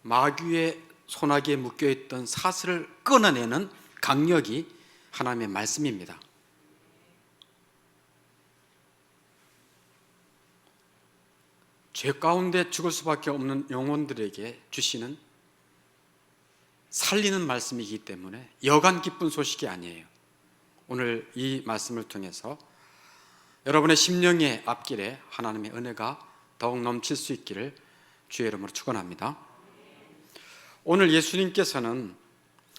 마귀의 소나기에 묶여있던 사슬을 끊어내는 강력이 하나님의 말씀입니다. 죄 가운데 죽을 수밖에 없는 영혼들에게 주시는 살리는 말씀이기 때문에 여간 기쁜 소식이 아니에요. 오늘 이 말씀을 통해서 여러분의 심령의 앞길에 하나님의 은혜가 더욱 넘칠 수 있기를 주의 이름으로 축원합니다. 오늘 예수님께서는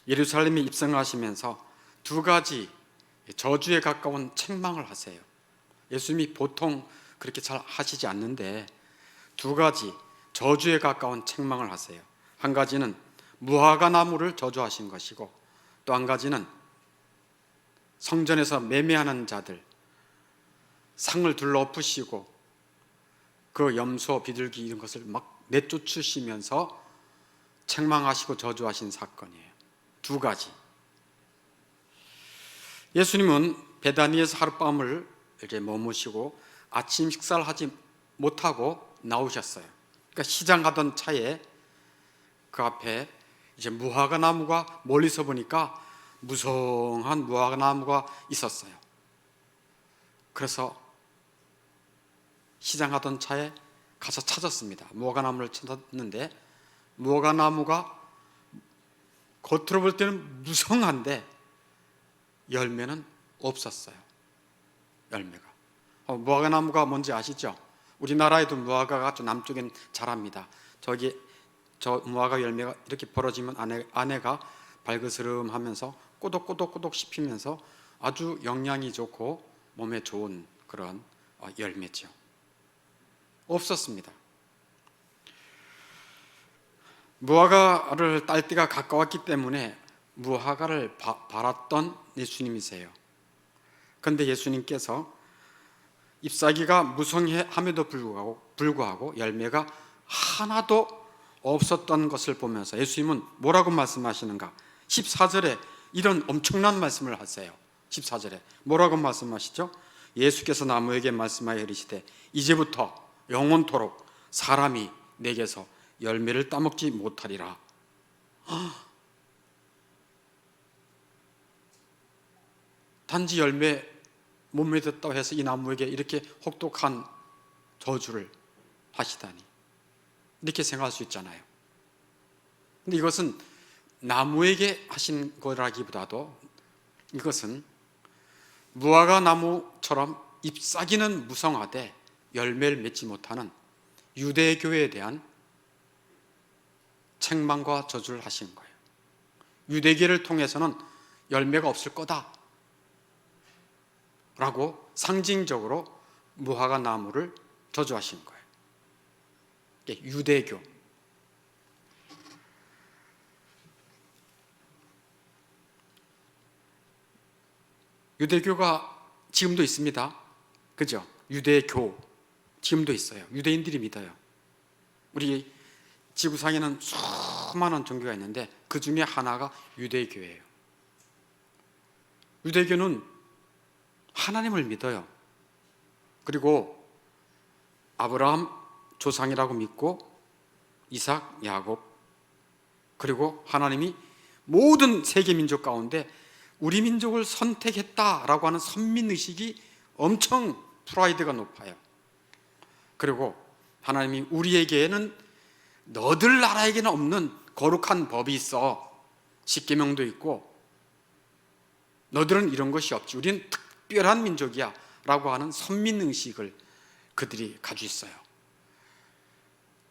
예루살렘에 입성하시면서 두 가지 저주에 가까운 책망을 하세요. 예수님이 보통 그렇게 잘 하시지 않는데 두 가지 저주에 가까운 책망을 하세요. 한 가지는 무화과 나무를 저주하신 것이고, 또 한 가지는 성전에서 매매하는 자들, 상을 둘러엎으시고 그 염소, 비둘기 이런 것을 막 내쫓으시면서 책망하시고 저주하신 사건이에요. 두 가지. 예수님은 베다니에서 하룻밤을 이렇게 머무시고 아침 식사를 하지 못하고 나오셨어요. 그러니까 시장 가던 차에 그 앞에 이제 무화과 나무가 멀리서 보니까 무성한 무화과 나무가 있었어요. 그래서 시장 가던 차에 가서 찾았습니다. 무화과 나무를 찾았는데 무화과 나무가 겉으로 볼 때는 무성한데 열매는 없었어요. 열매가. 무화과 나무가 뭔지 아시죠? 우리나라에도 무화과가 좀 남쪽엔 자랍니다. 저 무화과 열매가 이렇게 벌어지면 안에가 발그스름하면서 꼬독꼬독꼬독 씹히면서 아주 영양이 좋고 몸에 좋은 그런 열매죠. 없었습니다. 무화과를 딸 때가 가까웠기 때문에 무화과를 바랐던 예수님이세요. 그런데 예수님께서 잎사귀가 무성함에도 불구하고 열매가 하나도 없었던 것을 보면서 예수님은 뭐라고 말씀하시는가? 14절에 이런 엄청난 말씀을 하세요. 14절에 뭐라고 말씀하시죠? 예수께서 나무에게 말씀하여 이르시되 이제부터 영원토록 사람이 내게서 열매를 따먹지 못하리라. 단지 열매 못 맺었다고 해서 이 나무에게 이렇게 혹독한 저주를 하시다니, 이렇게 생각할 수 있잖아요. 근데 이것은 나무에게 하신 거라기보다도 이것은 무화과 나무처럼 잎사귀는 무성하되 열매를 맺지 못하는 유대교회에 대한 책망과 저주를 하신 거예요. 유대교를 통해서는 열매가 없을 거다 라고 상징적으로 무화과 나무를 저주하신 거예요. 유대교. 유대교가 지금도 있습니다. 그죠? 유대교 지금도 있어요. 유대인들이 믿어요. 우리 지구상에는 수많은 종교가 있는데 그 중에 하나가 유대교예요. 유대교는 하나님을 믿어요. 그리고 아브라함 조상이라고 믿고 이삭, 야곱, 그리고 하나님이 모든 세계 민족 가운데 우리 민족을 선택했다라고 하는 선민의식이 엄청 프라이드가 높아요. 그리고 하나님이 우리에게는 너들 나라에게는 없는 거룩한 법이 있어. 십계명도 있고 너들은 이런 것이 없지. 우리는 특별한 민족이야 라고 하는 선민의식을 그들이 가지고 있어요.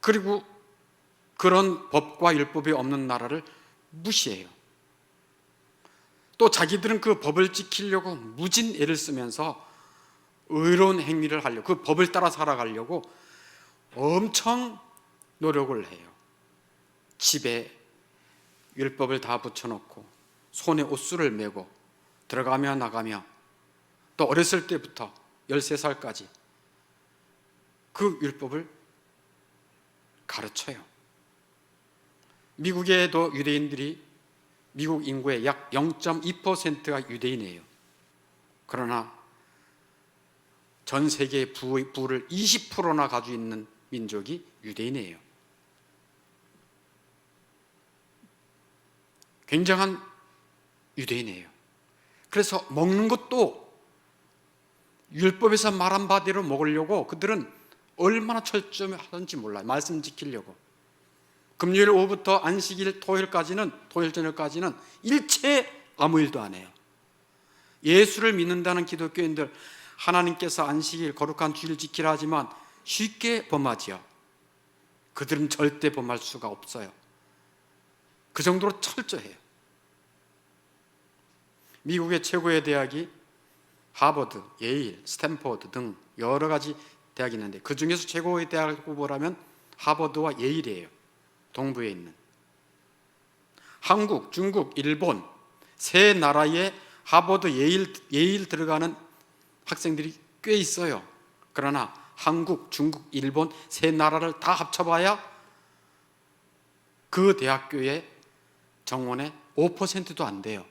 그리고 그런 법과 율법이 없는 나라를 무시해요. 또 자기들은 그 법을 지키려고 무진 애를 쓰면서 의로운 행위를 하려고, 그 법을 따라 살아가려고 엄청 노력을 해요. 집에 율법을 다 붙여놓고 손에 옷수를 메고 들어가며 나가며, 또 어렸을 때부터 13살까지 그 율법을 가르쳐요. 미국에도 유대인들이, 미국 인구의 약 0.2%가 유대인이에요. 그러나 전 세계의 부를 20%나 가지고 있는 민족이 유대인이에요. 굉장한 유대인이에요. 그래서 먹는 것도 율법에서 말한 바대로 먹으려고 그들은 얼마나 철저하던지 몰라요. 말씀 지키려고. 금요일 오후부터 안식일 토요일 저녁까지는 일체 아무 일도 안 해요. 예수를 믿는다는 기독교인들, 하나님께서 안식일 거룩한 주일 지키라 하지만 쉽게 범하지요. 그들은 절대 범할 수가 없어요. 그 정도로 철저해요. 미국의 최고의 대학이 하버드, 예일, 스탠포드 등 여러 가지 대학이 있는데 그 중에서 최고의 대학 후보라면 하버드와 예일이에요. 동부에 있는. 한국, 중국, 일본 세 나라에 하버드, 예일 들어가는 학생들이 꽤 있어요. 그러나 한국, 중국, 일본 세 나라를 다 합쳐봐야 그 대학교의 정원의 5%도 안 돼요.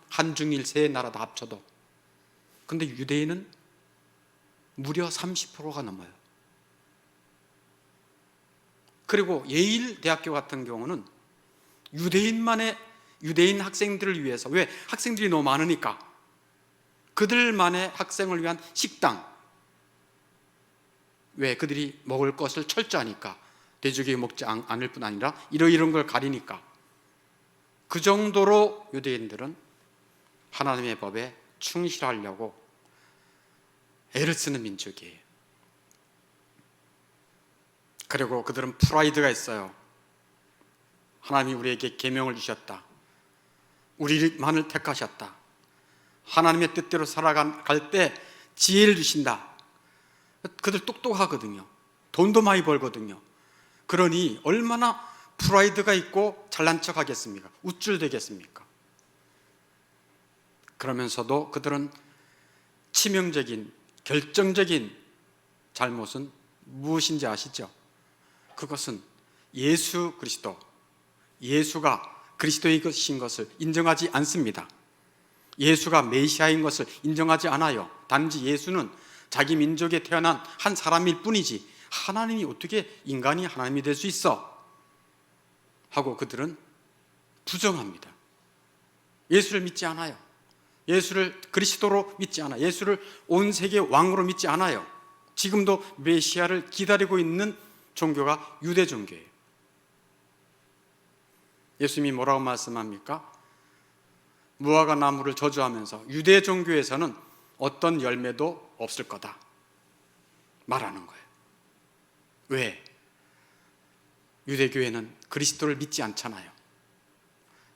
한중일 세 나라 다 합쳐도. 근데 유대인은 무려 30%가 넘어요. 그리고 예일 대학교 같은 경우는 유대인 학생들을 위해서, 왜? 학생들이 너무 많으니까 그들만의 학생을 위한 식당, 왜? 그들이 먹을 것을 철저하니까 돼지고기 먹지 않을 뿐 아니라 이런 걸 가리니까. 그 정도로 유대인들은 하나님의 법에 충실하려고 애를 쓰는 민족이에요. 그리고 그들은 프라이드가 있어요. 하나님이 우리에게 계명을 주셨다. 우리만을 택하셨다. 하나님의 뜻대로 살아갈 때 지혜를 주신다. 그들 똑똑하거든요. 돈도 많이 벌거든요. 그러니 얼마나 프라이드가 있고 잘난 척 하겠습니까? 우쭐대겠습니까? 그러면서도 그들은 치명적인, 결정적인 잘못은 무엇인지 아시죠? 그것은 예수 그리스도, 예수가 그리스도이신 것을 인정하지 않습니다. 예수가 메시아인 것을 인정하지 않아요. 단지 예수는 자기 민족에 태어난 한 사람일 뿐이지 하나님이 어떻게 인간이 하나님이 될 수 있어? 하고 그들은 부정합니다. 예수를 믿지 않아요. 예수를 그리스도로 믿지 않아요. 예수를 온 세계 왕으로 믿지 않아요. 지금도 메시아를 기다리고 있는 종교가 유대 종교예요. 예수님이 뭐라고 말씀합니까? 무화과 나무를 저주하면서 유대 종교에서는 어떤 열매도 없을 거다 말하는 거예요. 왜? 유대교회는 그리스도를 믿지 않잖아요.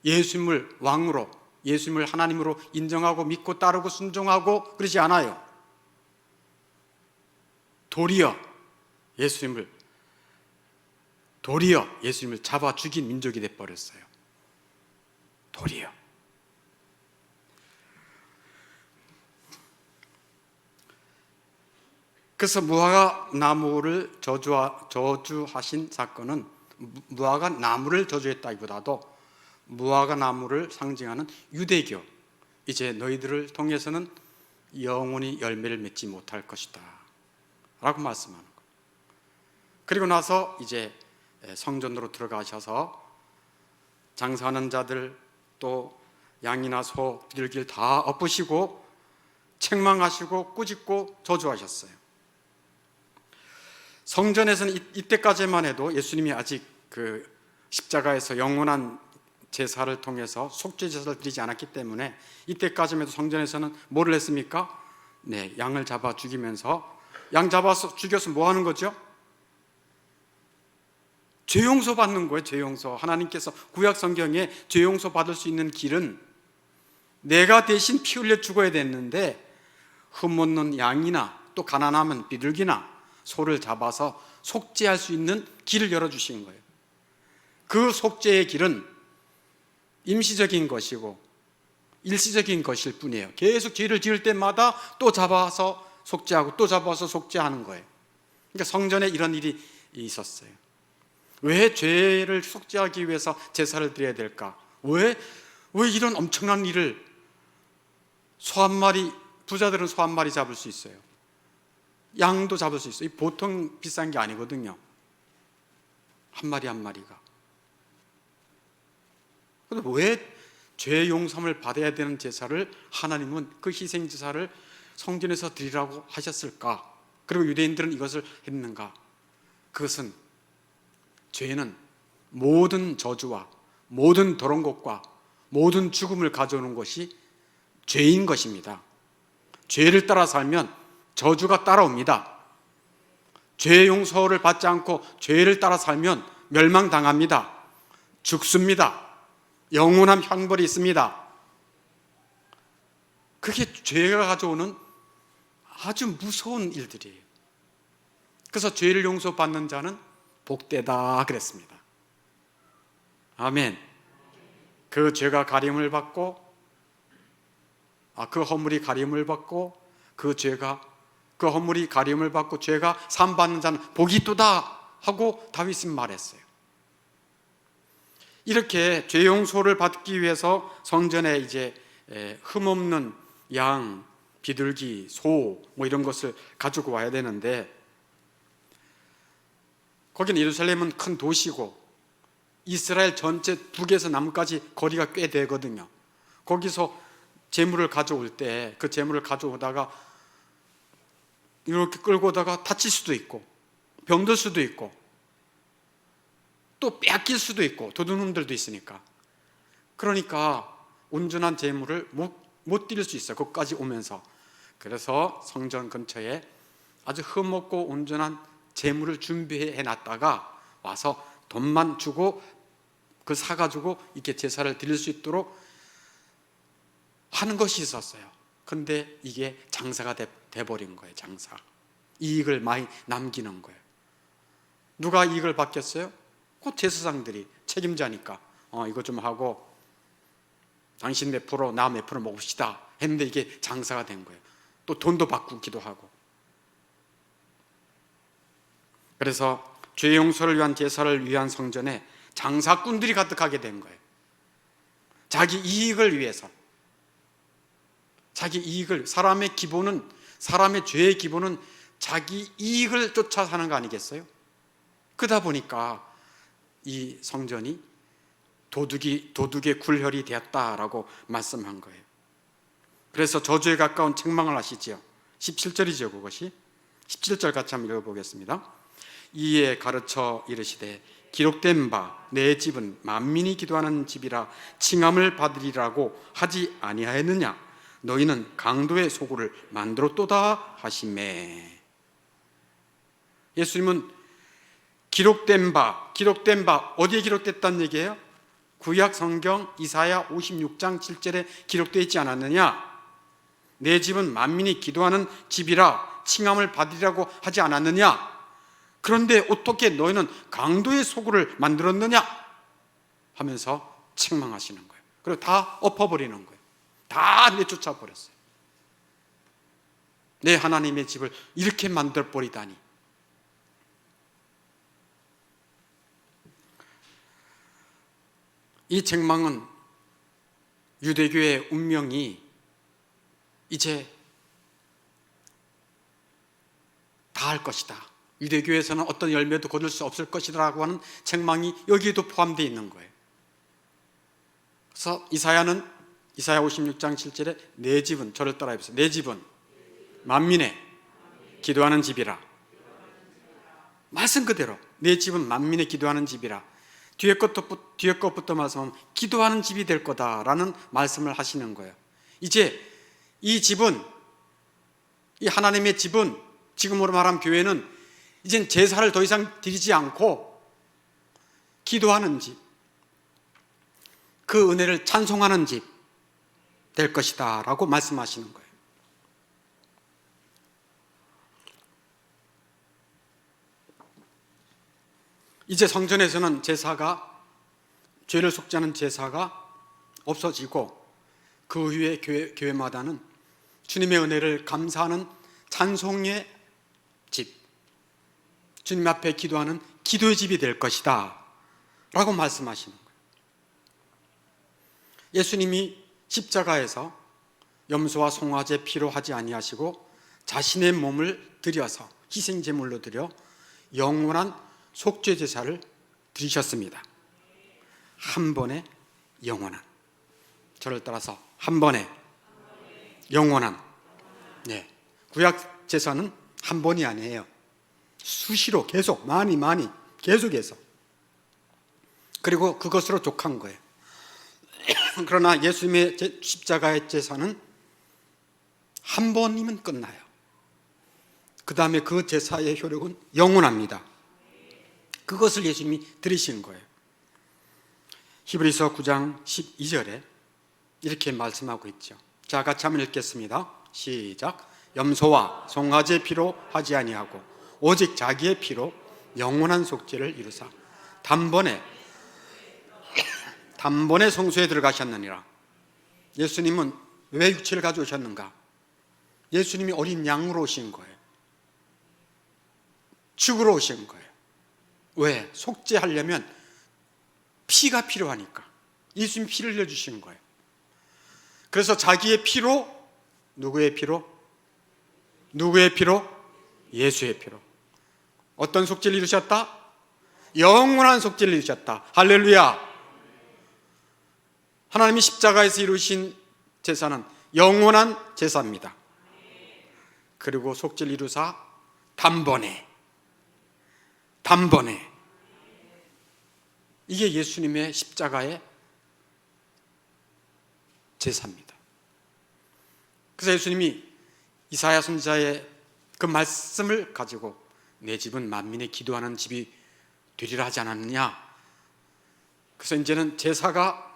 예수님을 왕으로, 예수님을 하나님으로 인정하고 믿고 따르고 순종하고 그러지 않아요. 도리어 예수님을 잡아 죽인 민족이 돼버렸어요. 도리어. 그래서 무화과 나무를 저주하신 사건은 무화과 나무를 저주했다기보다도 무화과 나무를 상징하는 유대교, 이제 너희들을 통해서는 영원히 열매를 맺지 못할 것이다 라고 말씀하는 거예요. 그리고 나서 이제 성전으로 들어가셔서 장사하는 자들, 또 양이나 소, 비둘기를 다 엎으시고 책망하시고 꾸짖고 저주하셨어요. 성전에서는 이때까지만 해도 예수님이 아직 그 십자가에서 영원한 제사를 통해서 속죄 제사를 드리지 않았기 때문에 이때까지만 해도 성전에서는 뭐를 했습니까? 네, 양을 잡아 죽이면서, 양 잡아서 죽여서 뭐 하는 거죠? 죄용서 받는 거예요. 죄용서. 하나님께서 구약 성경에 죄용서 받을 수 있는 길은 내가 대신 피 흘려 죽어야 됐는데 흠없는 양이나 또 가난하면 비둘기나 소를 잡아서 속죄할 수 있는 길을 열어주신 거예요. 그 속죄의 길은 임시적인 것이고 일시적인 것일 뿐이에요. 계속 죄를 지을 때마다 또 잡아서 속죄하고 또 잡아서 속죄하는 거예요. 그러니까 성전에 이런 일이 있었어요. 왜 죄를 속죄하기 위해서 제사를 드려야 될까? 왜 이런 엄청난 일을, 소 한 마리, 부자들은 소 한 마리 잡을 수 있어요. 양도 잡을 수 있어요. 보통 비싼 게 아니거든요. 한 마리 한 마리가. 그런데 왜 죄 용서함을 받아야 되는 제사를 하나님은 그 희생 제사를 성전에서 드리라고 하셨을까? 그리고 유대인들은 이것을 했는가? 그것은 죄는 모든 저주와 모든 더러운 것과 모든 죽음을 가져오는 것이 죄인 것입니다. 죄를 따라 살면 저주가 따라옵니다. 죄 용서를 받지 않고 죄를 따라 살면 멸망당합니다. 죽습니다. 영원한 형벌이 있습니다. 그게 죄가 가져오는 아주 무서운 일들이에요. 그래서 죄를 용서받는 자는 복되다 그랬습니다. 아멘. 그 죄가 가림을 받고 그 허물이 가림을 받고 그 허물이 가림을 받고 죄가 사함받는 자는 복이 있도다 하고 다윗은 말했어요. 이렇게 죄 용서를 받기 위해서 성전에 이제 흠없는 양, 비둘기, 소 이런 것을 가지고 와야 되는데, 거기는 예루살렘은 큰 도시고 이스라엘 전체 북에서 남까지 거리가 꽤 되거든요. 거기서 제물을 가져올 때 그 제물을 가져오다가 이렇게 끌고 오다가 다칠 수도 있고 병들 수도 있고 또 빼앗길 수도 있고 도둑놈들도 있으니까, 그러니까 온전한 제물을 못 드릴 수 있어요. 거기까지 오면서. 그래서 성전 근처에 아주 흠없고 온전한 제물을 준비해 놨다가 와서 돈만 주고 그 사가지고 이렇게 제사를 드릴 수 있도록 하는 것이 있었어요. 근데 이게 장사가 돼버린 거예요. 장사. 이익을 많이 남기는 거예요. 누가 이익을 받겠어요? 그 제사장들이 책임자니까 이거 좀 하고 당신 몇 프로 나 몇 프로 먹읍시다 했는데 이게 장사가 된 거예요. 또 돈도 바꾸기도 하고. 그래서 죄 용서를 위한 제사를 위한 성전에 장사꾼들이 가득하게 된 거예요. 자기 이익을 위해서. 자기 이익을, 사람의 죄의 기본은 자기 이익을 쫓아 사는 거 아니겠어요? 그러다 보니까 이 성전이 도둑의 굴혈이 되었다라고 말씀한 거예요. 그래서 저주에 가까운 책망을 하시지요. 17절이죠. 그것이 17절 같이 한번 읽어보겠습니다. 이에 가르쳐 이르시되 기록된 바 내 집은 만민이 기도하는 집이라 칭함을 받으리라고 하지 아니하였느냐? 너희는 강도의 소굴을 만들었도다 하시매. 예수님은 기록된 바 어디에 기록됐다는 얘기예요? 구약 성경 이사야 56장 7절에 기록되어 있지 않았느냐? 내 집은 만민이 기도하는 집이라 칭함을 받으리라고 하지 않았느냐? 그런데 어떻게 너희는 강도의 소굴을 만들었느냐? 하면서 책망하시는 거예요. 그리고 다 엎어버리는 거예요. 다 내쫓아 버렸어요. 내 하나님의 집을 이렇게 만들어 버리다니. 이 책망은 유대교의 운명이 이제 다할 것이다. 유대교에서는 어떤 열매도 거둘 수 없을 것이라고 하는 책망이 여기에도 포함되어 있는 거예요. 그래서 이사야 56장 7절에 내 집은, 저를 따라 해보세요. 내 집은 만민의 기도하는 집이라. 말씀 그대로 내 집은 만민의 기도하는 집이라. 뒤에 것부터 말씀하면 기도하는 집이 될 거다라는 말씀을 하시는 거예요. 이제 이 집은, 이 하나님의 집은, 지금으로 말하면 교회는 이젠 제사를 더 이상 드리지 않고 기도하는 집, 그 은혜를 찬송하는 집 될 것이다 라고 말씀하시는 거예요. 이제 성전에서는 죄를 속죄하는 제사가 없어지고 그 후에 교회마다는 주님의 은혜를 감사하는 찬송의 집, 주님 앞에 기도하는 기도의 집이 될 것이다 라고 말씀하시는 거예요. 예수님이 십자가에서 염소와 송아지 피로 하지 아니하시고 자신의 몸을 드려서 희생제물로 드려 영원한 속죄 제사를 드리셨습니다. 한 번에 영원한. 저를 따라서 한 번에 영원한. 네. 구약 제사는 한 번이 아니에요. 수시로 계속 많이 계속해서. 그리고 그것으로 족한 거예요. 그러나 예수님의 십자가의 제사는 한 번이면 끝나요. 그 다음에 그 제사의 효력은 영원합니다. 그것을 예수님이 들으신 거예요. 히브리서 9장 12절에 이렇게 말씀하고 있죠. 자, 같이 한번 읽겠습니다. 시작. 염소와 송아지의 피로 하지 아니하고 오직 자기의 피로 영원한 속죄를 이루사 단번에 성소에 들어가셨느니라. 예수님은 왜 육체를 가져오셨는가? 예수님이 어린 양으로 오신 거예요. 죽으러 오신 거예요. 왜? 속죄하려면 피가 필요하니까. 예수님이 피를 흘려주신 거예요. 그래서 자기의 피로, 누구의 피로? 누구의 피로? 예수의 피로. 어떤 속죄를 이루셨다? 영원한 속죄를 이루셨다. 할렐루야. 하나님이 십자가에서 이루신 제사는 영원한 제사입니다. 그리고 속죄를 이루사 단번에 이게 예수님의 십자가의 제사입니다. 그래서 예수님이 이사야 선지자의 그 말씀을 가지고 내 집은 만민의 기도하는 집이 되리라 하지 않았느냐. 그래서 이제는 제사가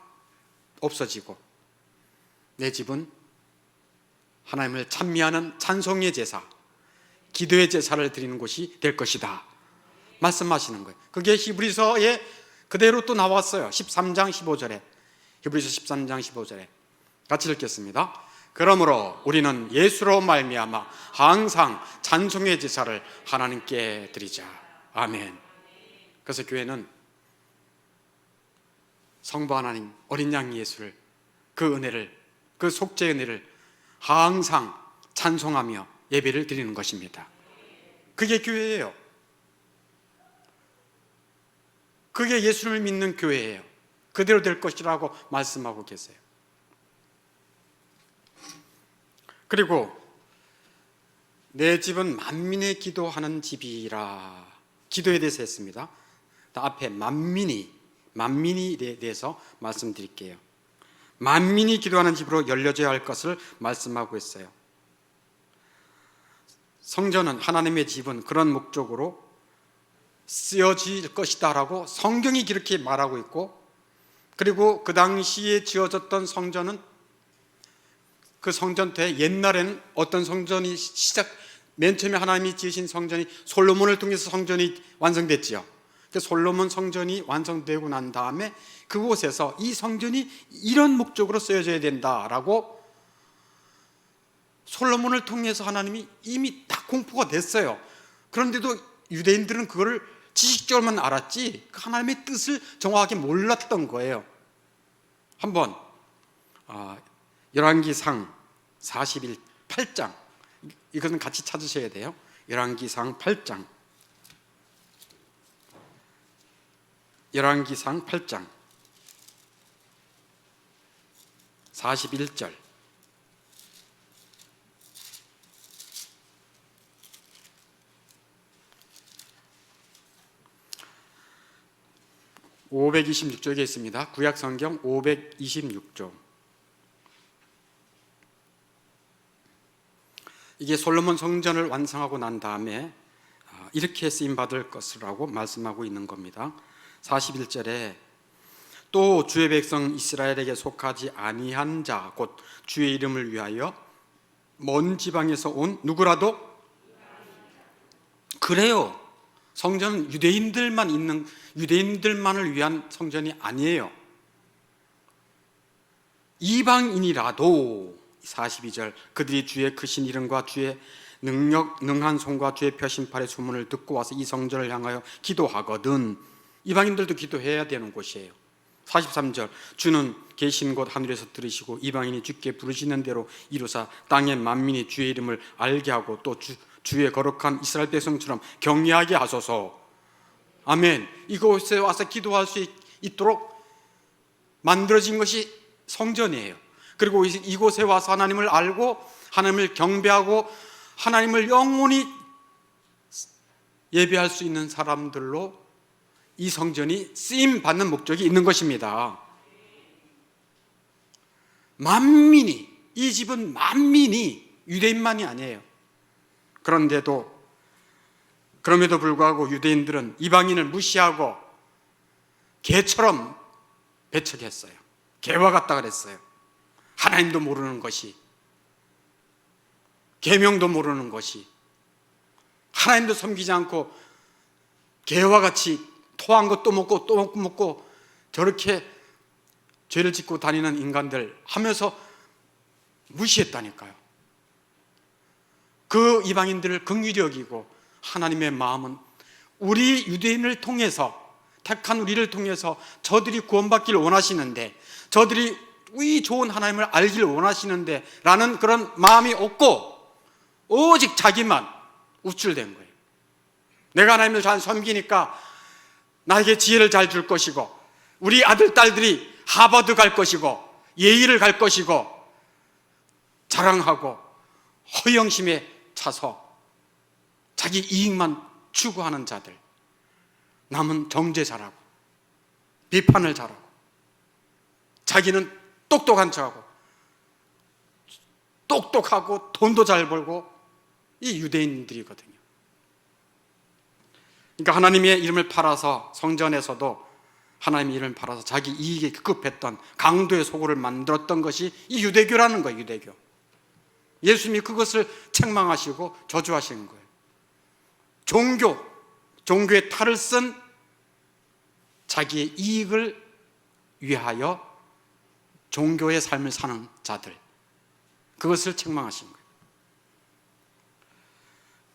없어지고 내 집은 하나님을 찬미하는 찬송의 제사, 기도의 제사를 드리는 곳이 될 것이다 말씀하시는 거예요. 그게 히브리서에 그대로 또 나왔어요. 13장 15절에. 히브리서 13장 15절에 같이 읽겠습니다. 그러므로 우리는 예수로 말미암아 항상 찬송의 제사를 하나님께 드리자. 아멘. 그래서 교회는 성부 하나님, 어린 양 예수를, 그 은혜를, 그 속죄의 은혜를 항상 찬송하며 예배를 드리는 것입니다. 그게 교회예요. 그게 예수를 믿는 교회예요. 그대로 될 것이라고 말씀하고 계세요. 그리고 내 집은 만민의 기도하는 집이라. 기도에 대해서 했습니다. 앞에 만민이 대해서 말씀드릴게요. 만민이 기도하는 집으로 열려져야 할 것을 말씀하고 있어요. 성전은, 하나님의 집은 그런 목적으로 쓰여질 것이다 라고 성경이 그렇게 말하고 있고, 그리고 그 당시에 지어졌던 성전은, 그 성전 때 옛날에는 어떤 성전이 맨 처음에 하나님이 지으신 성전이 솔로몬을 통해서 성전이 완성됐지요. 솔로몬 성전이 완성되고 난 다음에 그곳에서 이 성전이 이런 목적으로 쓰여져야 된다라고 솔로몬을 통해서 하나님이 이미 다 공포가 됐어요. 그런데도 유대인들은 그거를 지식적으로만 알았지 하나님의 뜻을 정확하게 몰랐던 거예요. 한번 열왕기상 48장, 이것은 같이 찾으셔야 돼요. 열왕기상 8장, 열왕기상 8장 41절. (526쪽에) 있습니다. 구약성경 526쪽. 이게 솔로몬 성전을 완성하고 난 다음에 이렇게 쓰임받을 것이라고 말씀하고 있는 겁니다. 41절에 또 주의 백성 이스라엘에게 속하지 아니한 자 곧 주의 이름을 위하여 먼 지방에서 온 누구라도, 그래요. 성전은 유대인들만을 위한 성전이 아니에요. 이방인이라도, 42절, 그들이 주의 크신 이름과 주의 능한 손과 주의 펴신 팔의 소문을 듣고 와서 이 성전을 향하여 기도하거든. 이방인들도 기도해야 되는 곳이에요. 43절, 주는 계신 곳 하늘에서 들으시고 이방인이 주께 부르시는 대로 이루사 땅의 만민이 주의 이름을 알게 하고 또 주의 거룩한 이스라엘 백성처럼 경외하게 하소서. 아멘. 이곳에 와서 기도할 수 있도록 만들어진 것이 성전이에요. 그리고 이곳에 와서 하나님을 알고 하나님을 경배하고 하나님을 영원히 예배할 수 있는 사람들로 이 성전이 쓰임 받는 목적이 있는 것입니다. 만민이, 이 집은 만민이 유대인만이 아니에요. 그럼에도 불구하고 유대인들은 이방인을 무시하고 개처럼 배척했어요. 개와 같다 그랬어요. 하나님도 모르는 것이, 계명도 모르는 것이, 하나님도 섬기지 않고 개와 같이 토한 것 또 먹고 또 먹고 저렇게 죄를 짓고 다니는 인간들 하면서 무시했다니까요. 그 이방인들을 긍휼히 여기고 하나님의 마음은 우리 유대인을 통해서, 택한 우리를 통해서 저들이 구원받기를 원하시는데, 저들이 이 좋은 하나님을 알기를 원하시는데 라는 그런 마음이 없고 오직 자기만 우쭐댄 거예요. 내가 하나님을 잘 섬기니까 나에게 지혜를 잘 줄 것이고, 우리 아들 딸들이 하버드 갈 것이고 예일을 갈 것이고 자랑하고 허영심에 차서 자기 이익만 추구하는 자들, 남은 정죄 잘하고 비판을 잘하고 자기는 똑똑한 척하고 똑똑하고 돈도 잘 벌고 이 유대인들이거든요. 그러니까 하나님의 이름을 팔아서 성전에서도 하나님의 이름을 팔아서 자기 이익에 급급했던 강도의 소굴을 만들었던 것이 이 유대교라는 거예요. 유대교. 예수님이 그것을 책망하시고 저주하시는 거예요. 종교의 탈을 쓴 자기의 이익을 위하여 종교의 삶을 사는 자들, 그것을 책망하신 거예요.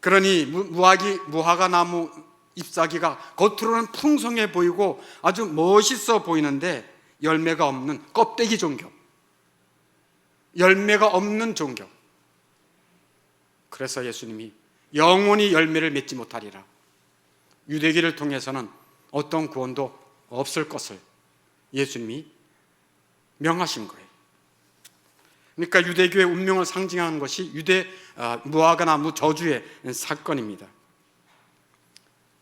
그러니 무화과 나무 잎사귀가 겉으로는 풍성해 보이고 아주 멋있어 보이는데 열매가 없는 껍데기 종교, 열매가 없는 종교. 그래서 예수님이 영원히 열매를 맺지 못하리라, 유대교를 통해서는 어떤 구원도 없을 것을 예수님이 명하신 거예요. 그러니까 유대교의 운명을 상징하는 것이 무화과 나무 저주의 사건입니다.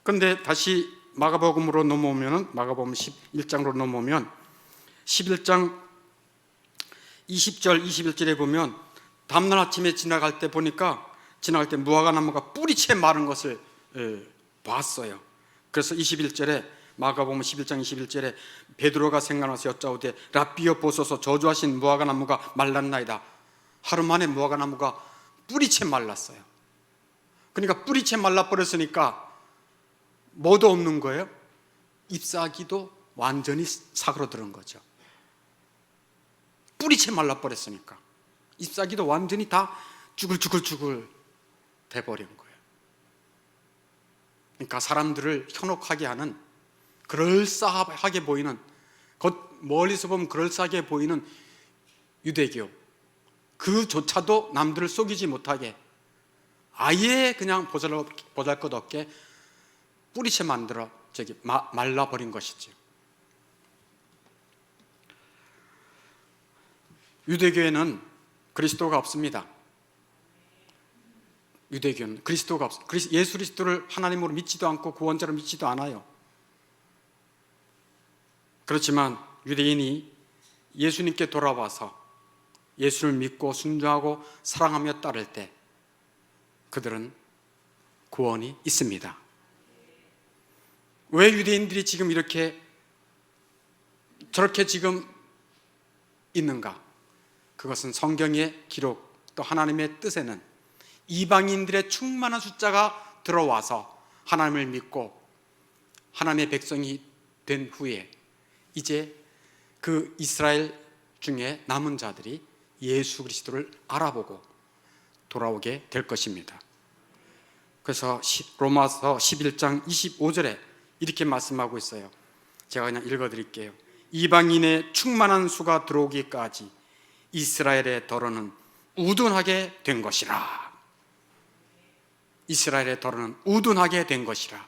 그런데 다시 마가복음으로 넘어오면, 마가복음 11장으로 넘어오면 11장 20절 21절에 보면 다음날 아침에 지나갈 때 무화과 나무가 뿌리채 마른 것을 봤어요. 그래서 21절에, 마가복음 11장 21절에 베드로가 생각나서 여짜오되 랍비여 보소서, 저주하신 무화과 나무가 말랐나이다. 하루 만에 무화과 나무가 뿌리채 말랐어요. 그러니까 뿌리채 말라버렸으니까 뭐도 없는 거예요. 잎사귀도 완전히 사그러들은 거죠. 뿌리채 말라버렸으니까 잎사귀도 완전히 다 죽을 돼버린 거예요. 그러니까 사람들을 현혹하게 하는, 그럴싸하게 보이는, 멀리서 보면 그럴싸하게 보이는 유대교, 그조차도 남들을 속이지 못하게 아예 그냥 보잘것없게 뿌리채 만들어 말라버린 것이죠. 유대교에는 그리스도가 없습니다. 유대교는 그리스도가 없어요. 예수 그리스도를 하나님으로 믿지도 않고 구원자로 믿지도 않아요. 그렇지만 유대인이 예수님께 돌아와서 예수를 믿고 순종하고 사랑하며 따를 때 그들은 구원이 있습니다. 왜 유대인들이 지금 저렇게 지금 있는가? 그것은 성경의 기록, 또 하나님의 뜻에는 이방인들의 충만한 숫자가 들어와서 하나님을 믿고 하나님의 백성이 된 후에 이제 그 이스라엘 중에 남은 자들이 예수 그리스도를 알아보고 돌아오게 될 것입니다. 그래서 로마서 11장 25절에 이렇게 말씀하고 있어요. 제가 그냥 읽어드릴게요. 이방인의 충만한 수가 들어오기까지 이스라엘의 더러는 우둔하게 된 것이라. 이스라엘의 더러는 우둔하게 된 것이라.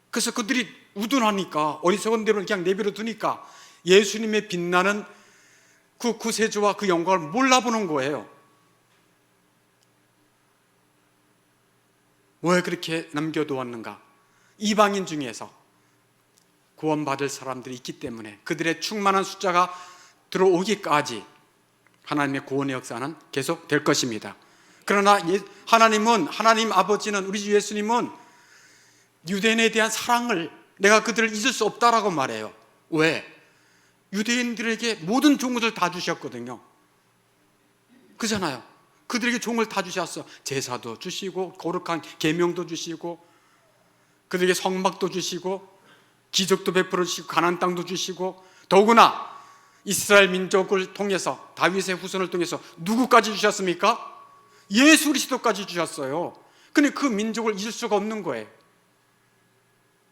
그래서 그들이 우둔하니까, 어리석은 대로 그냥 내버려 두니까 예수님의 빛나는 그 구세주와 그 영광을 몰라보는 거예요. 왜 그렇게 남겨두었는가? 이방인 중에서 구원받을 사람들이 있기 때문에 그들의 충만한 숫자가 들어오기까지 하나님의 구원의 역사는 계속 될 것입니다. 그러나 하나님 아버지는, 우리 주 예수님은 유대인에 대한 사랑을, 내가 그들을 잊을 수 없다라고 말해요. 왜? 유대인들에게 모든 종을 다 주셨거든요. 그잖아요. 그들에게 종을 다 주셨어. 제사도 주시고 거룩한 계명도 주시고 그들에게 성막도 주시고 기적도 베풀어 주시고 가나안 땅도 주시고, 더구나 이스라엘 민족을 통해서, 다윗의 후손을 통해서 누구까지 주셨습니까? 예수 그리스도까지 주셨어요. 근데 그 민족을 잊을 수가 없는 거예요.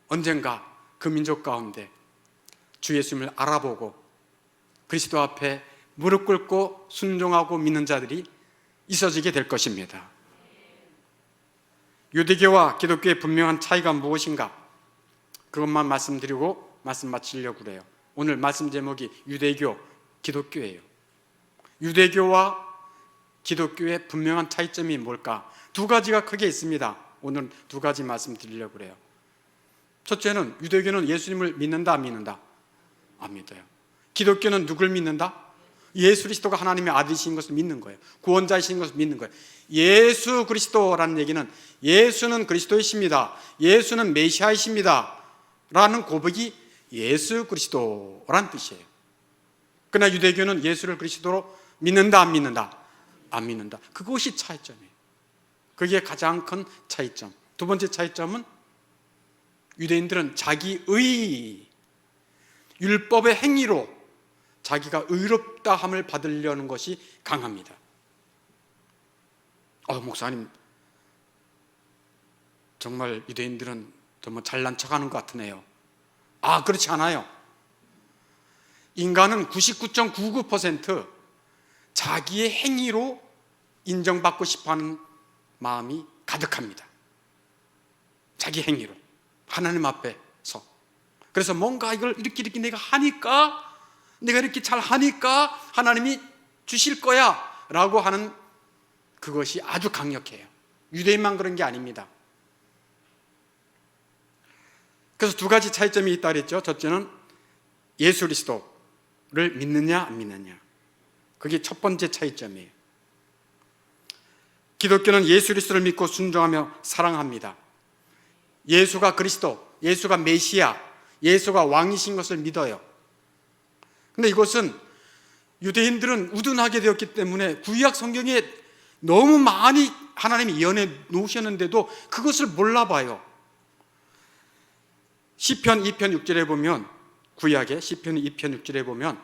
언젠가 그 민족 가운데 주 예수님을 알아보고 그리스도 앞에 무릎 꿇고 순종하고 믿는 자들이 있어지게 될 것입니다. 유대교와 기독교의 분명한 차이가 무엇인가? 그것만 말씀드리고 말씀 마치려고 그래요. 오늘 말씀 제목이 유대교, 기독교예요. 유대교와 기독교의 분명한 차이점이 뭘까? 두 가지가 크게 있습니다. 오늘 두 가지 말씀드리려고 그래요. 첫째는, 유대교는 예수님을 믿는다, 안 믿는다? 안 믿어요. 기독교는 누굴 믿는다? 예수 그리스도가 하나님의 아들이신 것을 믿는 거예요. 구원자이신 것을 믿는 거예요. 예수 그리스도라는 얘기는 예수는 그리스도이십니다, 예수는 메시아이십니다 라는 고백이 예수 그리스도라는 뜻이에요. 그러나 유대교는 예수를 그리스도로 믿는다, 안 믿는다? 안 믿는다. 그것이 차이점이에요. 그게 가장 큰 차이점. 두 번째 차이점은, 유대인들은 자기의 율법의 행위로 자기가 의롭다 함을 받으려는 것이 강합니다. 목사님, 정말 유대인들은 정말 잘난 척하는 것 같으네요. 그렇지 않아요. 인간은 99.99% 자기의 행위로 인정받고 싶어하는 마음이 가득합니다. 자기 행위로, 하나님 앞에서. 그래서 뭔가 이걸 이렇게 내가 하니까, 내가 이렇게 잘 하니까 하나님이 주실 거야 라고 하는 그것이 아주 강력해요. 유대인만 그런 게 아닙니다. 그래서 두 가지 차이점이 있다 그랬죠. 첫째는 예수 그리스도를 믿느냐 안 믿느냐, 그게 첫 번째 차이점이에요. 기독교는 예수 그리스도를 믿고 순종하며 사랑합니다. 예수가 그리스도, 예수가 메시아, 예수가 왕이신 것을 믿어요. 근데 이것은 유대인들은 우둔하게 되었기 때문에 구약 성경에 너무 많이 하나님이 예언해 놓으셨는데도 그것을 몰라봐요. 시편 2편 6절에 보면, 구약의 시편 2편 6절에 보면,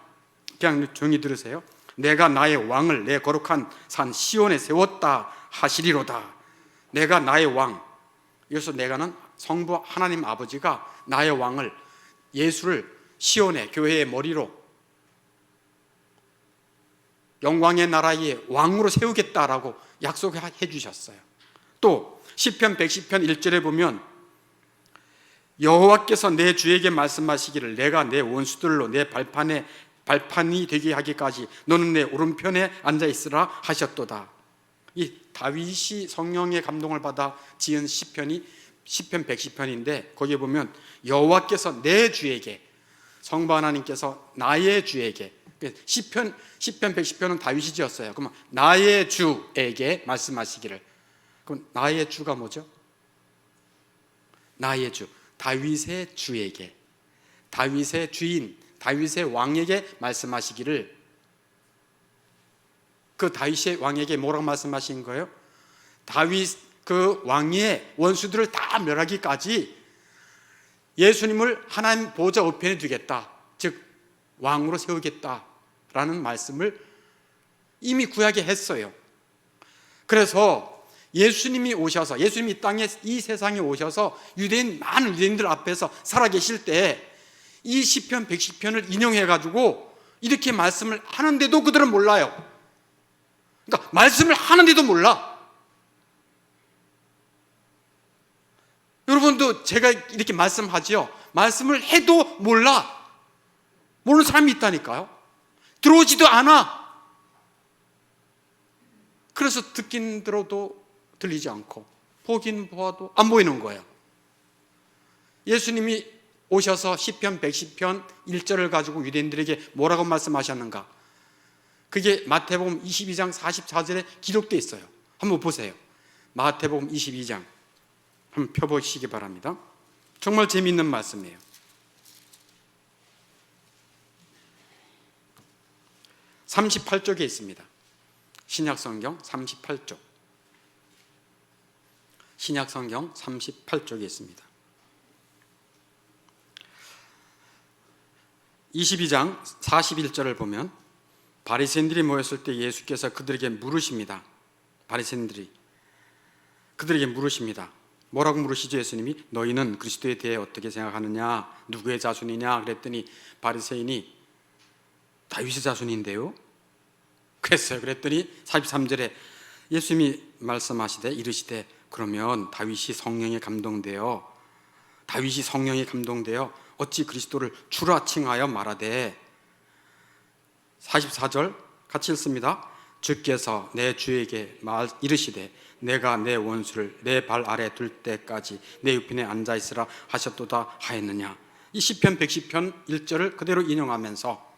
그냥 조용히 들으세요. 내가 나의 왕을 내 거룩한 산 시온에 세웠다 하시리로다. 내가 나의 왕, 여기서 내가는 성부 하나님 아버지가 나의 왕을, 예수를 시온의 교회의 머리로 영광의 나라의 왕으로 세우겠다라고 약속해 주셨어요. 또 시편 110편 1절에 보면, 여호와께서 내 주에게 말씀하시기를 내가 내 원수들로 내 발판이 되게 하기까지 너는 내 오른편에 앉아 있으라 하셨도다. 이 다윗이 성령의 감동을 받아 지은 시편이 시편 110편인데, 거기에 보면 여호와께서 내 주에게, 성부 하나님께서 나의 주에게, 시편 110편은 다윗이 지었어요. 그러면 나의 주에게 말씀하시기를. 그럼 나의 주가 뭐죠? 나의 주, 다윗의 주에게, 다윗의 주인, 다윗의 왕에게 말씀하시기를. 그 다윗의 왕에게 뭐라고 말씀하신 거예요? 다윗 그 왕의 원수들을 다 멸하기까지 예수님을 하나님 보좌 우편에 두겠다, 즉 왕으로 세우겠다라는 말씀을 이미 구약에 했어요. 그래서 예수님이 오셔서, 예수님이 이 땅에, 이 세상에 오셔서 많은 유대인들 앞에서 살아계실 때 이 시편 110편을 인용해가지고 이렇게 말씀을 하는데도 그들은 몰라요. 그러니까 말씀을 하는데도 몰라. 여러분도 제가 이렇게 말씀하지요. 말씀을 해도 몰라. 모르는 사람이 있다니까요. 들어오지도 않아. 그래서 듣긴 들어도 들리지 않고 보긴 보아도 안 보이는 거예요. 예수님이 오셔서 시편 110편 1절을 가지고 유대인들에게 뭐라고 말씀하셨는가? 그게 마태복음 22장 44절에 기록되어 있어요. 한번 보세요. 마태복음 22장 한번 펴보시기 바랍니다. 정말 재미있는 말씀이에요. 38쪽에 있습니다. 신약성경 38쪽. 신약성경 38쪽에 있습니다. 22장 41절을 보면 바리새인들이 모였을 때 예수께서 그들에게 물으십니다. 바리새인들이 그들에게 물으십니다. 뭐라고 물으시죠? 예수님이 너희는 그리스도에 대해 어떻게 생각하느냐? 누구의 자손이냐? 그랬더니 바리새인이 다윗의 자손인데요. 그랬어요. 그랬더니 43절에 예수님이 말씀하시되 이르시되 그러면 다윗이 성령에 감동되어 어찌 그리스도를 주라 칭하여 말하되 44절 같이 읽습니다. 주께서 내 주에게 이르시되 내가 내 원수를 내 발 아래 둘 때까지 내 우편에 앉아 있으라 하셨도다 하였느냐. 이 시편 110편 1절을 그대로 인용하면서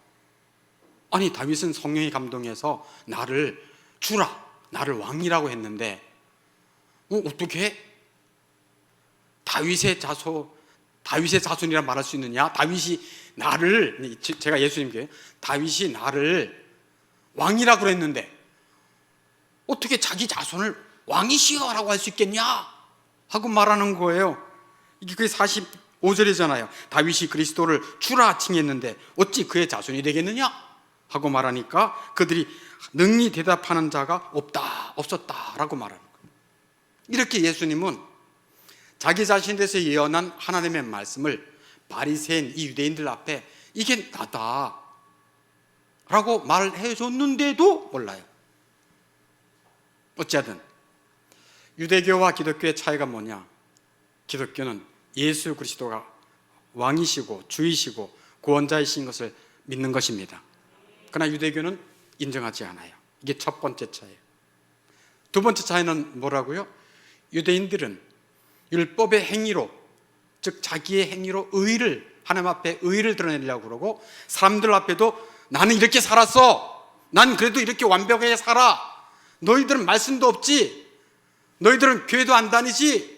아니 다윗은 성령이 감동해서 나를 주라, 나를 왕이라고 했는데 어떻게 다윗의 자손이라 말할 수 있느냐? 다윗이 나를, 제가 예수님께 다윗이 나를 왕이라고 그랬는데 어떻게 자기 자손을 왕이시여라고 할 수 있겠냐? 하고 말하는 거예요. 이게 그게 45절이잖아요. 다윗이 그리스도를 주라 칭했는데 어찌 그의 자손이 되겠느냐? 하고 말하니까 그들이 능히 대답하는 자가 없었다라고 말하는 거예요. 이렇게 예수님은 자기 자신에 대해서 예언한 하나님의 말씀을 바리새인 이 유대인들 앞에 이게 나다 라고 말을 해줬는데도 몰라요. 어찌하든 유대교와 기독교의 차이가 뭐냐? 기독교는 예수 그리스도가 왕이시고 주이시고 구원자이신 것을 믿는 것입니다. 그러나 유대교는 인정하지 않아요. 이게 첫 번째 차이예요. 두 번째 차이는 뭐라고요? 유대인들은 율법의 행위로, 즉 자기의 행위로 하나님 앞에 의를 드러내려고 그러고 사람들 앞에도 나는 이렇게 살았어, 난 그래도 이렇게 완벽하게 살아, 너희들은 말씀도 없지, 너희들은 교회도 안 다니지,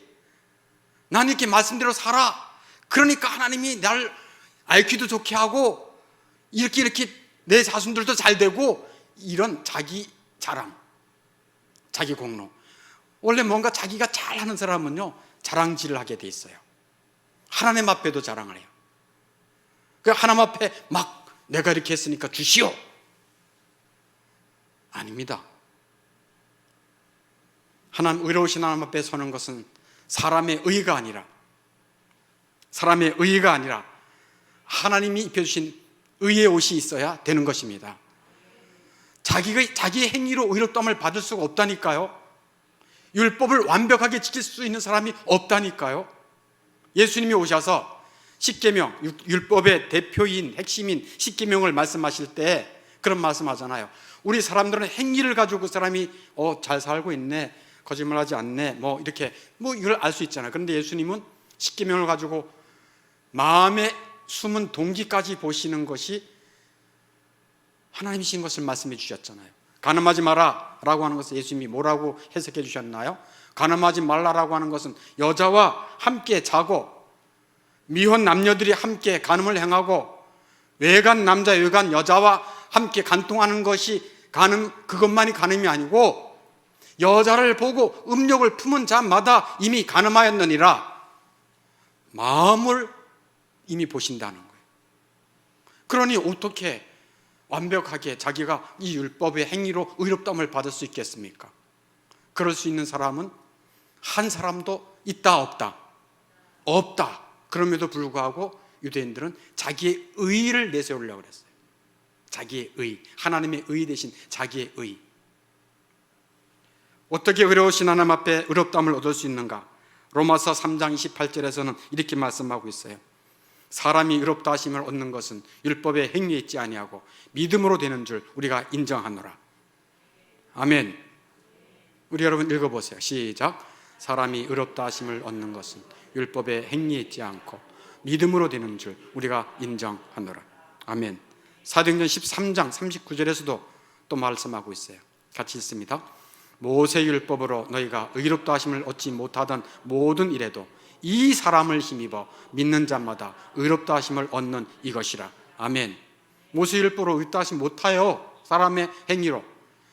난 이렇게 말씀대로 살아, 그러니까 하나님이 나를 IQ도 좋게 하고 이렇게 내 자손들도 잘 되고, 이런 자기 자랑, 자기 공로. 원래 뭔가 자기가 잘하는 사람은요 자랑질을 하게 돼 있어요. 하나님 앞에도 자랑을 해요. 그 하나님 앞에 막 내가 이렇게 했으니까 주시오. 아닙니다. 의로우신 하나님 앞에 서는 것은 사람의 의가 아니라 하나님이 입혀주신 의의 옷이 있어야 되는 것입니다. 자기의 행위로 의롭다함을 받을 수가 없다니까요. 율법을 완벽하게 지킬 수 있는 사람이 없다니까요. 예수님이 오셔서 십계명, 율법의 대표인 핵심인 십계명을 말씀하실 때 그런 말씀하잖아요. 우리 사람들은 행위를 가지고 그 사람이 잘 살고 있네, 거짓말하지 않네, 이렇게 이걸 알 수 있잖아요. 그런데 예수님은 십계명을 가지고 마음의 숨은 동기까지 보시는 것이 하나님이신 것을 말씀해 주셨잖아요. 간음하지 마라 라고 하는 것을 예수님이 뭐라고 해석해 주셨나요? 간음하지 말라라고 하는 것은 여자와 함께 자고 미혼 남녀들이 함께 간음을 행하고 외간 남자 외간 여자와 함께 간통하는 것이 그것만이 간음이 아니고 여자를 보고 음욕을 품은 자마다 이미 간음하였느니라, 마음을 이미 보신다는 거예요. 그러니 어떻게 완벽하게 자기가 이 율법의 행위로 의롭다함을 받을 수 있겠습니까? 그럴 수 있는 사람은 한 사람도 있다 없다? 없다. 그럼에도 불구하고 유대인들은 자기의 의를 내세우려고 그랬어요. 자기의 의, 하나님의 의 대신 자기의 의. 어떻게 의로우신 하나님 앞에 의롭다함을 얻을 수 있는가? 로마서 3장 28절에서는 이렇게 말씀하고 있어요. 사람이 의롭다 하심을 얻는 것은 율법의 행위에 있지 아니하고 믿음으로 되는 줄 우리가 인정하노라. 아멘. 우리 여러분 읽어보세요. 시작. 사람이 의롭다 하심을 얻는 것은 율법의 행위에 있지 않고 믿음으로 되는 줄 우리가 인정하노라. 아멘. 사도행전 13장 39절에서도 또 말씀하고 있어요. 같이 읽습니다. 모세 율법으로 너희가 의롭다 하심을 얻지 못하던 모든 일에도 이 사람을 힘입어 믿는 자마다 의롭다 하심을 얻는 이것이라. 아멘. 모세 율법으로 의롭다 하심 못해요. 사람의 행위로.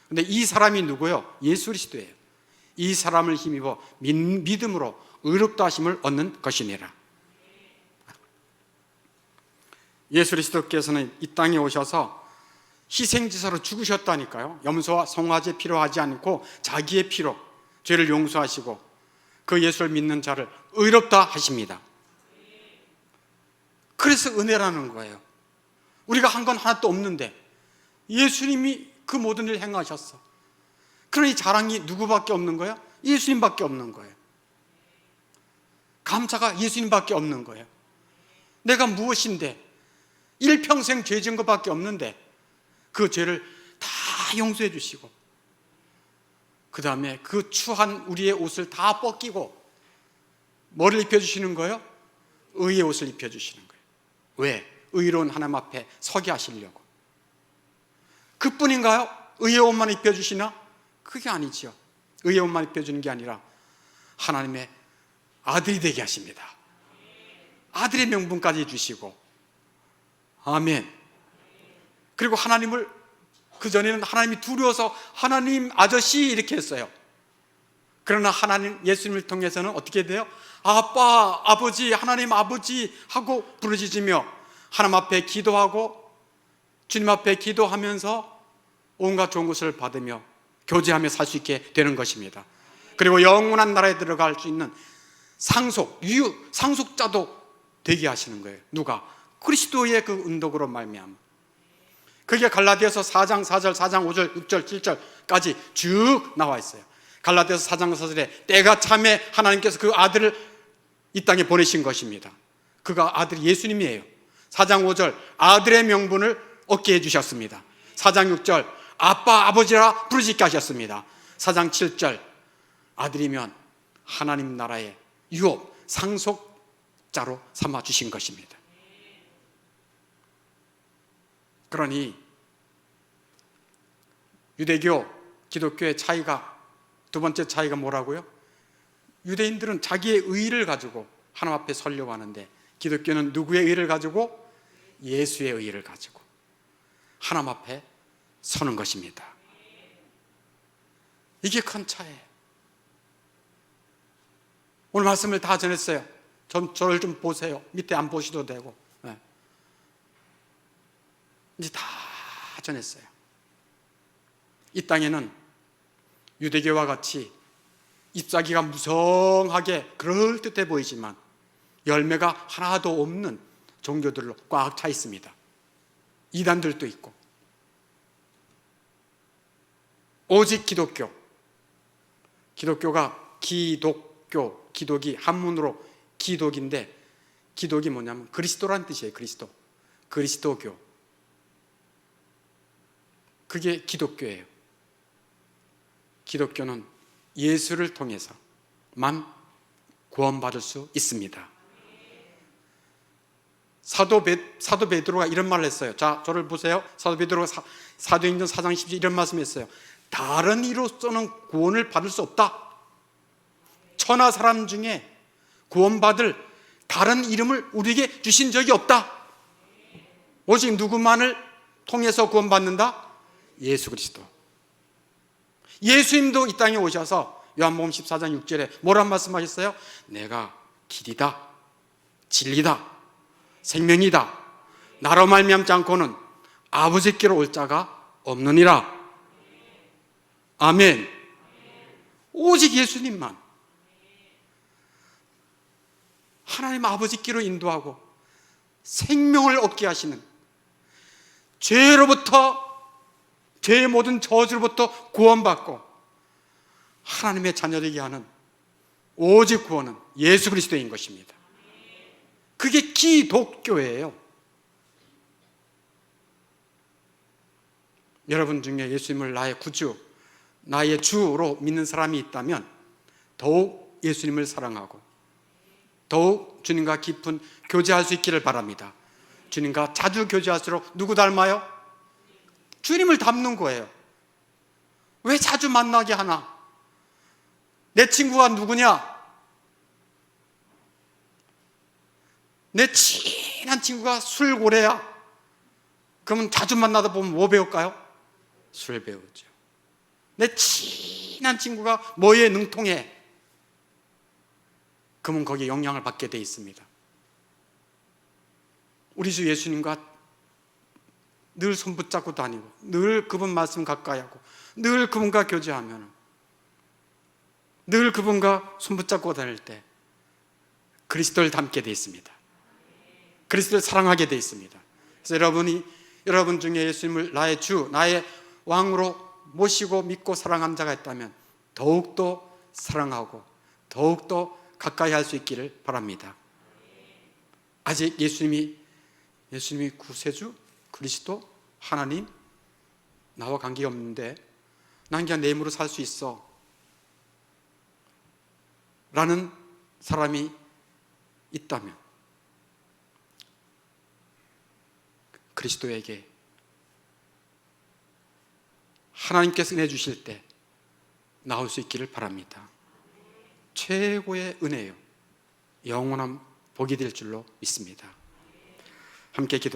근데 이 사람이 누구요? 예수 그리스도예요. 이 사람을 힘입어 믿음으로 의롭다 하심을 얻는 것이니라. 예수 그리스도께서는 이 땅에 오셔서 희생제사로 죽으셨다니까요. 염소와 송아지 필요하지 않고 자기의 피로 죄를 용서하시고 그 예수를 믿는 자를 의롭다 하십니다. 그래서 은혜라는 거예요. 우리가 한 건 하나도 없는데 예수님이 그 모든 일을 행하셨어. 그러니 자랑이 누구밖에 없는 거예요? 예수님밖에 없는 거예요. 감사가 예수님밖에 없는 거예요. 내가 무엇인데 일평생 죄 지은 것밖에 없는데 그 죄를 다 용서해 주시고 그 다음에 그 추한 우리의 옷을 다 벗기고 뭐를 입혀주시는 거예요? 의의 옷을 입혀주시는 거예요. 왜? 의로운 하나님 앞에 서게 하시려고. 그뿐인가요? 의의 옷만 입혀주시나? 그게 아니지요. 의의 옷만 입혀주는 게 아니라 하나님의 아들이 되게 하십니다. 아들의 명분까지 주시고. 아멘. 그리고 하나님을 그전에는 하나님이 두려워서 하나님 아저씨 이렇게 했어요. 그러나 하나님 예수님을 통해서는 어떻게 돼요? 아빠, 아버지, 하나님 아버지 하고 부르짖으며 하나님 앞에 기도하고 주님 앞에 기도하면서 온갖 좋은 것을 받으며 교제하며 살 수 있게 되는 것입니다. 그리고 영원한 나라에 들어갈 수 있는 상속자도 되게 하시는 거예요. 누가? 그리스도의 그 은덕으로 말미암아. 그게 갈라디아서 4장 4절, 4장 5절, 6절, 7절까지 쭉 나와 있어요. 갈라디아서 4장 4절에 때가 참에 하나님께서 그 아들을 이 땅에 보내신 것입니다. 그가 아들이 예수님이에요. 4장 5절 아들의 명분을 얻게 해주셨습니다. 4장 6절 아빠 아버지라 부르짖게 하셨습니다. 4장 7절 아들이면 하나님 나라의 유업 상속자로 삼아주신 것입니다. 그러니 유대교, 기독교의 차이가 두 번째 차이가 뭐라고요? 유대인들은 자기의 의의를 가지고 하나님 앞에 서려고 하는데 기독교는 누구의 의의를 가지고? 예수의 의의를 가지고 하나님 앞에 서는 것입니다. 이게 큰 차이예요. 오늘 말씀을 다 전했어요. 저를 좀 보세요. 밑에 안 보셔도 되고. 네. 이제 다 전했어요. 이 땅에는 유대교와 같이 잎사귀가 무성하게 그럴듯해 보이지만 열매가 하나도 없는 종교들로 꽉 차 있습니다. 이단들도 있고. 오직 기독교가 기독이 한문으로 기독인데 기독이 뭐냐면 그리스도란 뜻이에요. 그리스도교. 그게 기독교예요. 기독교는 예수를 통해서만 구원받을 수 있습니다. 사도 베드로가 이런 말을 했어요. 자, 저를 보세요. 사도 베드로가 사도행전 4장 10절 이런 말씀했어요. 다른 이로서는 구원을 받을 수 없다. 천하 사람 중에 구원받을 다른 이름을 우리에게 주신 적이 없다. 오직 누구만을 통해서 구원받는다? 예수 그리스도. 예수님도 이 땅에 오셔서 요한복음 14장 6절에 뭐란 말씀하셨어요? 내가 길이다, 진리다, 생명이다. 나로 말미암지 않고는 아버지께로 올 자가 없느니라. 아멘. 오직 예수님만 하나님 아버지께로 인도하고 생명을 얻게 하시는, 죄의 모든 저주로부터 구원받고 하나님의 자녀되게 하는 오직 구원은 예수 그리스도인 것입니다. 그게 기독교예요. 여러분 중에 예수님을 나의 구주, 나의 주로 믿는 사람이 있다면 더욱 예수님을 사랑하고 더욱 주님과 깊은 교제할 수 있기를 바랍니다. 주님과 자주 교제할수록 누구 닮아요? 주님을 닮는 거예요. 왜 자주 만나게 하나? 내 친구가 누구냐? 내 친한 친구가 술고래야. 그러면 자주 만나다 보면 뭐 배울까요? 술 배우죠. 내 친한 친구가 뭐에 능통해? 그러면 거기에 영향을 받게 돼 있습니다. 우리 주 예수님과 늘 손 붙잡고 다니고 늘 그분 말씀 가까이 하고 늘 그분과 교제하면 늘 그분과 손 붙잡고 다닐 때 그리스도를 닮게 돼 있습니다. 그리스도를 사랑하게 돼 있습니다. 그래서 여러분 중에 예수님을 나의 주, 나의 왕으로 모시고 믿고 사랑하는 자가 있다면 더욱더 사랑하고 더욱더 가까이 할 수 있기를 바랍니다. 아직 예수님이 구세주, 그리스도, 하나님, 나와 관계가 없는데 난 그냥 내 힘으로 살 수 있어 라는 사람이 있다면 그리스도에게 하나님께서 은혜 주실 때 나올 수 있기를 바랍니다. 최고의 은혜요, 영원한 복이 될 줄로 믿습니다. 함께 기도